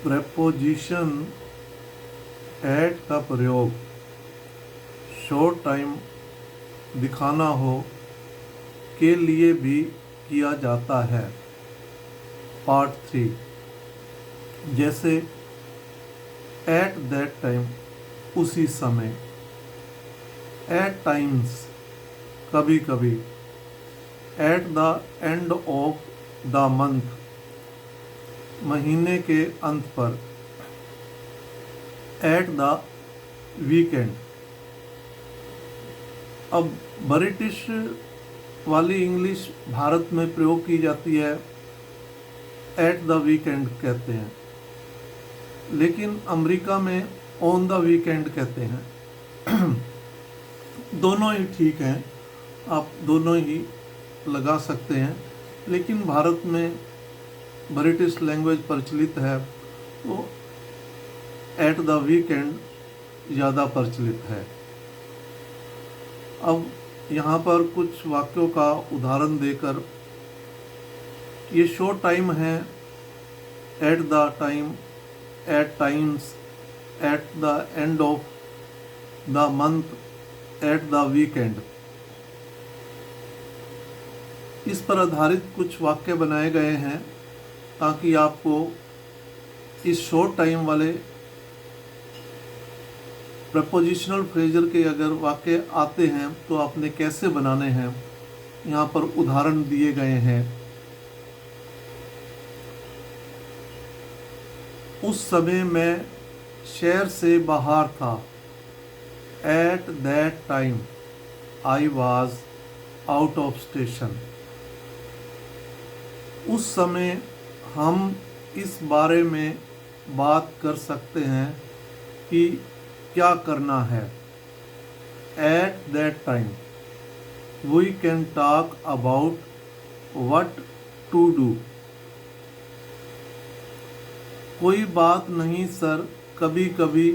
Preposition eight का प्रयोग short time दिखाना हो के लिए भी किया जाता है। पार्ट 3, जैसे एट दैट टाइम, उसी समय। एट टाइम्स, कभी कभी। Eight the end of the month, महीने के अंत पर। Eight the weekend. अब ब्रिटिश वाली इंग्लिश भारत में प्रयोग की जाती है, एट द वीकेंड कहते हैं, लेकिन अमेरिका में ऑन द वीकेंड कहते हैं। दोनों ही ठीक हैं, आप दोनों ही लगा सकते हैं, लेकिन भारत में ब्रिटिश लैंग्वेज प्रचलित है तो एट द वीकेंड ज़्यादा प्रचलित है। अब यहाँ पर कुछ वाक्यों का उदाहरण देकर, ये शॉर्ट टाइम है, at the time, at times, at the end of the month, at the weekend. इस पर आधारित कुछ वाक्य बनाए गए हैं ताकि आपको इस शॉर्ट टाइम वाले प्रपोजिशनल फ्रेजर के अगर वाक्य आते हैं तो आपने कैसे बनाने हैं, यहाँ पर उदाहरण दिए गए हैं। उस समय मैं शहर से बाहर था। Eight that time I was out of station. उस समय हम इस बारे में बात कर सकते हैं कि क्या करना है। At that time we can talk about what to do. कोई बात नहीं सर, कभी कभी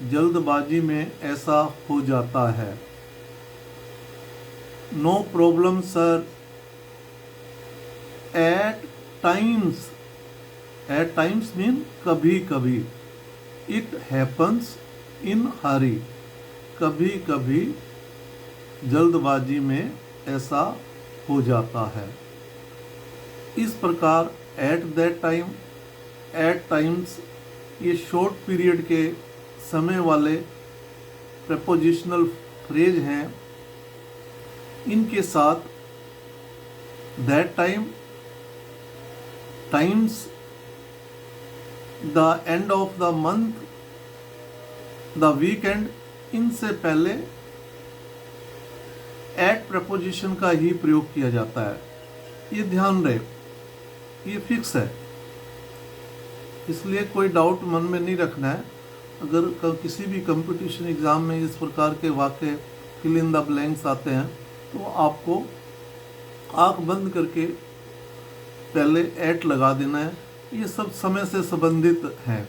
जल्दबाजी में ऐसा हो जाता है। No problem sir, at times. At times mean कभी कभी। इट हैपन्स इन हरी, कभी कभी जल्दबाजी में ऐसा हो जाता है। इस प्रकार at that time, at times, ये शॉर्ट पीरियड के समय वाले प्रपोजिशनल फ्रेज हैं। इनके साथ that time, times, the end of the month, the weekend, इनसे पहले एट प्रपोजिशन का ही प्रयोग किया जाता है। ये ध्यान रहे, ये फिक्स है, इसलिए कोई डाउट मन में नहीं रखना है। अगर किसी भी कंपटीशन एग्ज़ाम में इस प्रकार के वाक्य फिल इन द ब्लैंक्स आते हैं तो आपको आँख बंद करके पहले एट लगा देना है। ये सब समय से संबंधित है।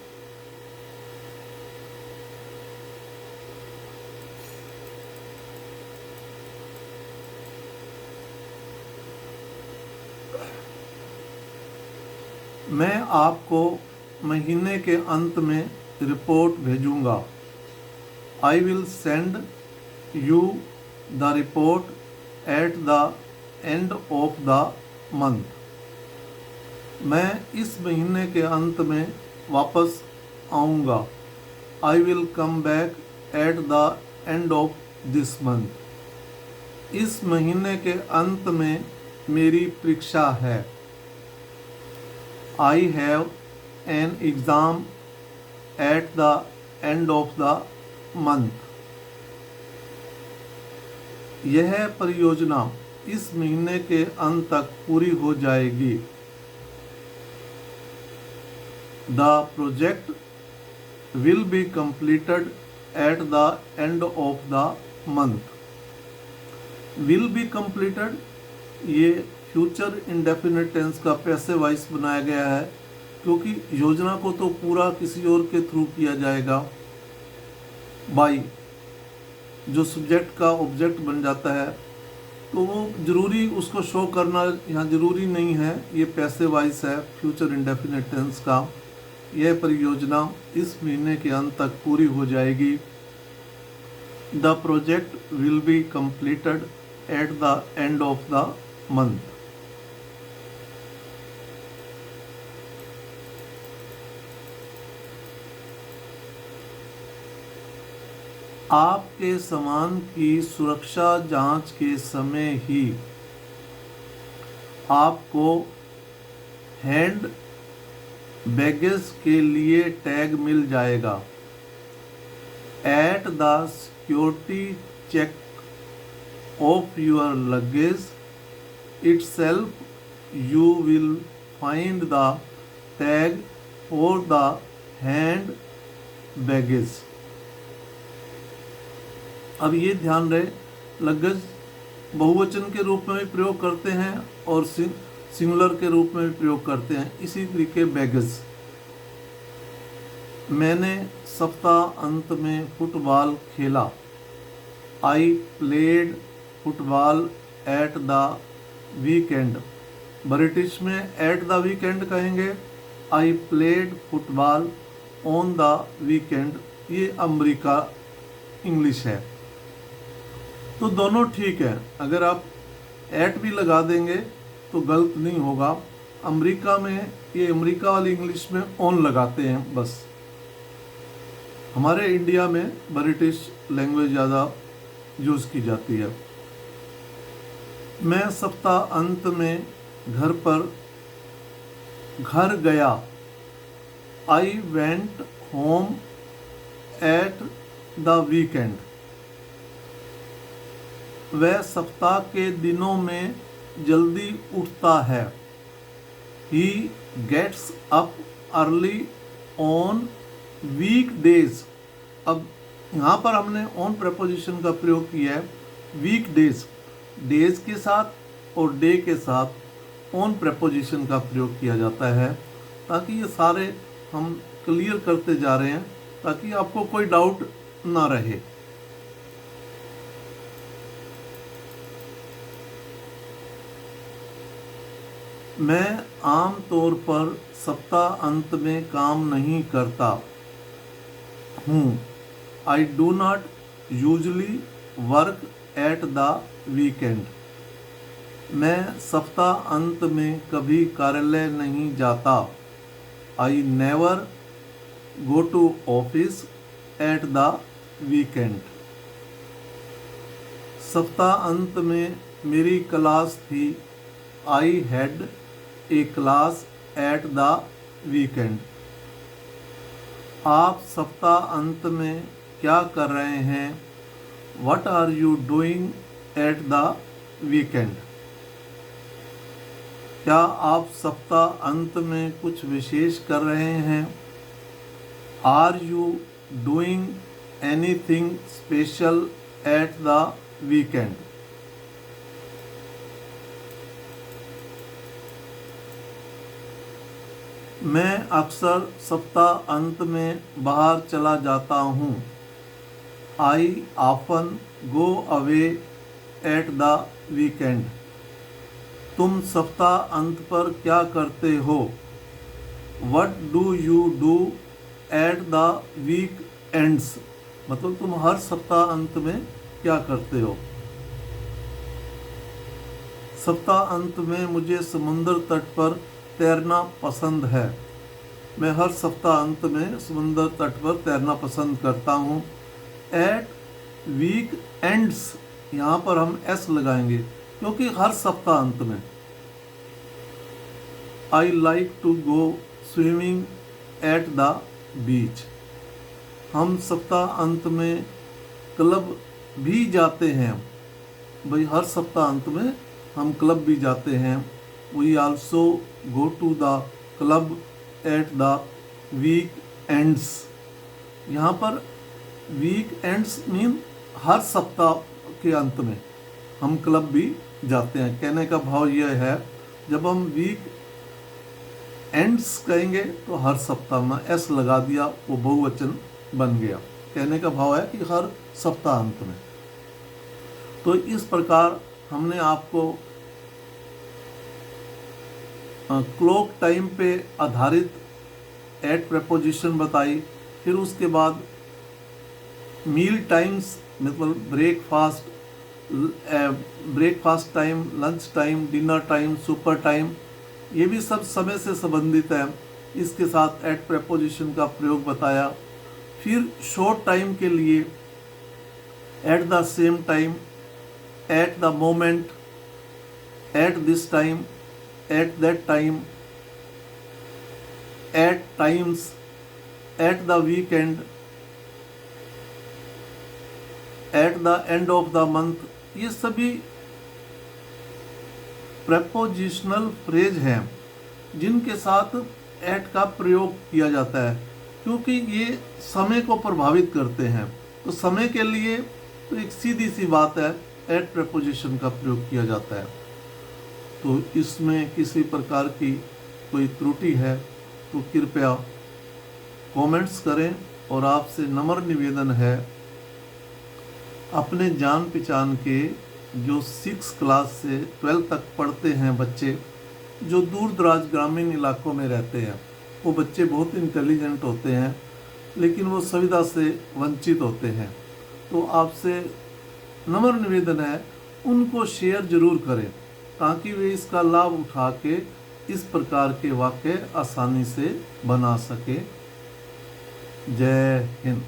मैं आपको महीने के अंत में रिपोर्ट भेजूंगा। I will send you the report eight the end of the month. मैं इस महीने के अंत में वापस आऊँगा। I will come back at the end of this month. इस महीने के अंत में मेरी परीक्षा है। I have an exam at the end of the month. यह परियोजना इस महीने के अंत तक पूरी हो जाएगी। The project will be completed at the end of the month. Will be completed, ये फ्यूचर इंडेफिनिट टेंस का पैसिव वॉइस बनाया गया है, क्योंकि योजना को तो पूरा किसी और के थ्रू किया जाएगा। बाई जो सब्जेक्ट का ऑब्जेक्ट बन जाता है तो वो ज़रूरी उसको शो करना यहाँ ज़रूरी नहीं है। ये पैसिव वॉइस है फ्यूचर इंडेफिनिट टेंस का। यह परियोजना इस महीने के अंत तक पूरी हो जाएगी। The project will be completed eight the end of the month. आपके सामान की सुरक्षा जांच के समय ही आपको हैंड बैगेज के लिए टैग मिल जाएगा। At the security check of your luggage itself you will find the tag for the hand baggage। अब ये ध्यान रहे, लगेज बहुवचन के रूप में भी प्रयोग करते हैं और सिंगुलर के रूप में भी प्रयोग करते हैं। इसी तरीके बैगेज। मैंने सप्ताह अंत में फुटबॉल खेला। I played football eight the weekend. British में एट द वीकेंड कहेंगे, I played football on the weekend. ये अमेरिका इंग्लिश है। तो दोनों ठीक है, अगर आप एट भी लगा देंगे तो गलत नहीं होगा। अमेरिका में ये अमेरिका वाली इंग्लिश में ऑन लगाते हैं बस। हमारे इंडिया में ब्रिटिश लैंग्वेज ज़्यादा यूज़ की जाती है। मैं सप्ताह अंत में घर गया। I went home at the weekend. वह सप्ताह के दिनों में जल्दी उठता है। He gets up early on week days. अब यहाँ पर हमने ऑन प्रपोजिशन का प्रयोग किया है। वीक डेज, डेज के साथ और डे के साथ ऑन प्रपोजिशन का प्रयोग किया जाता है, ताकि ये सारे हम क्लियर करते जा रहे हैं ताकि आपको कोई डाउट ना रहे। मैं आम तौर पर सप्ताह अंत में काम नहीं करता हूँ। I do not usually work at the weekend. मैं सप्ताह अंत में कभी कार्यालय नहीं जाता। I never go to office at the weekend. सप्ताह अंत में मेरी क्लास थी। I had a class at the weekend. आप सप्ताह अंत में क्या कर रहे हैं? What are you doing at the weekend? क्या आप सप्ताह अंत में कुछ विशेष कर रहे हैं? Are you doing anything special at the weekend? मैं अक्सर सप्ताह अंत में बाहर चला जाता हूँ। I often go away at the weekend। तुम सप्ताह अंत पर क्या करते हो? What do you do at the weekends? मतलब तुम हर सप्ताह अंत में क्या करते हो? सप्ताह अंत में मुझे समुद्र तट पर तैरना पसंद है। मैं हर सप्ताह अंत में समुद्र तट पर तैरना पसंद करता हूँ। एट वीक एंड्स, यहाँ पर हम एस लगाएंगे क्योंकि हर सप्ताह अंत में। I like to go swimming at the beach. हम सप्ताह अंत में क्लब भी जाते हैं। भाई हर सप्ताह अंत में हम क्लब भी जाते हैं। We also go to the club at the week ends. यहाँ पर वीक एंड्स मीन हर सप्ताह के अंत में हम क्लब भी जाते हैं। कहने का भाव यह है, जब हम वीक एंड्स कहेंगे तो हर सप्ताह में एस लगा दिया, वो बहुवचन बन गया। कहने का भाव है कि हर सप्ताह अंत में। तो इस प्रकार हमने आपको क्लॉक टाइम पे आधारित एट प्रपोजिशन बताई, फिर उसके बाद मील टाइम्स मतलब breakfast time, lunch time, dinner time, super time, ये भी सब समय से संबंधित है। इसके साथ एट प्रपोजिशन का प्रयोग बताया। फिर शॉर्ट टाइम के लिए at the same time, at the moment, at this time, at that time, at times, at the weekend, at the end of the month, ये सभी प्रपोजिशनल फ्रेज हैं जिनके साथ एट का प्रयोग किया जाता है, क्योंकि ये समय को प्रभावित करते हैं। तो समय के लिए तो एक सीधी सी बात है, एट प्रपोजिशन का प्रयोग किया जाता है। तो इसमें किसी प्रकार की कोई त्रुटि है तो कृपया कमेंट्स करें। और आपसे नम्र निवेदन है, अपने जान पहचान के जो 6 क्लास से 12 तक पढ़ते हैं बच्चे, जो दूर दराज ग्रामीण इलाकों में रहते हैं, वो बच्चे बहुत इंटेलिजेंट होते हैं लेकिन वो सुविधा से वंचित होते हैं। तो आपसे नम्र निवेदन है, उनको शेयर जरूर करें ताकि वे इसका लाभ उठा के इस प्रकार के वाक्य आसानी से बना सके। जय हिंद।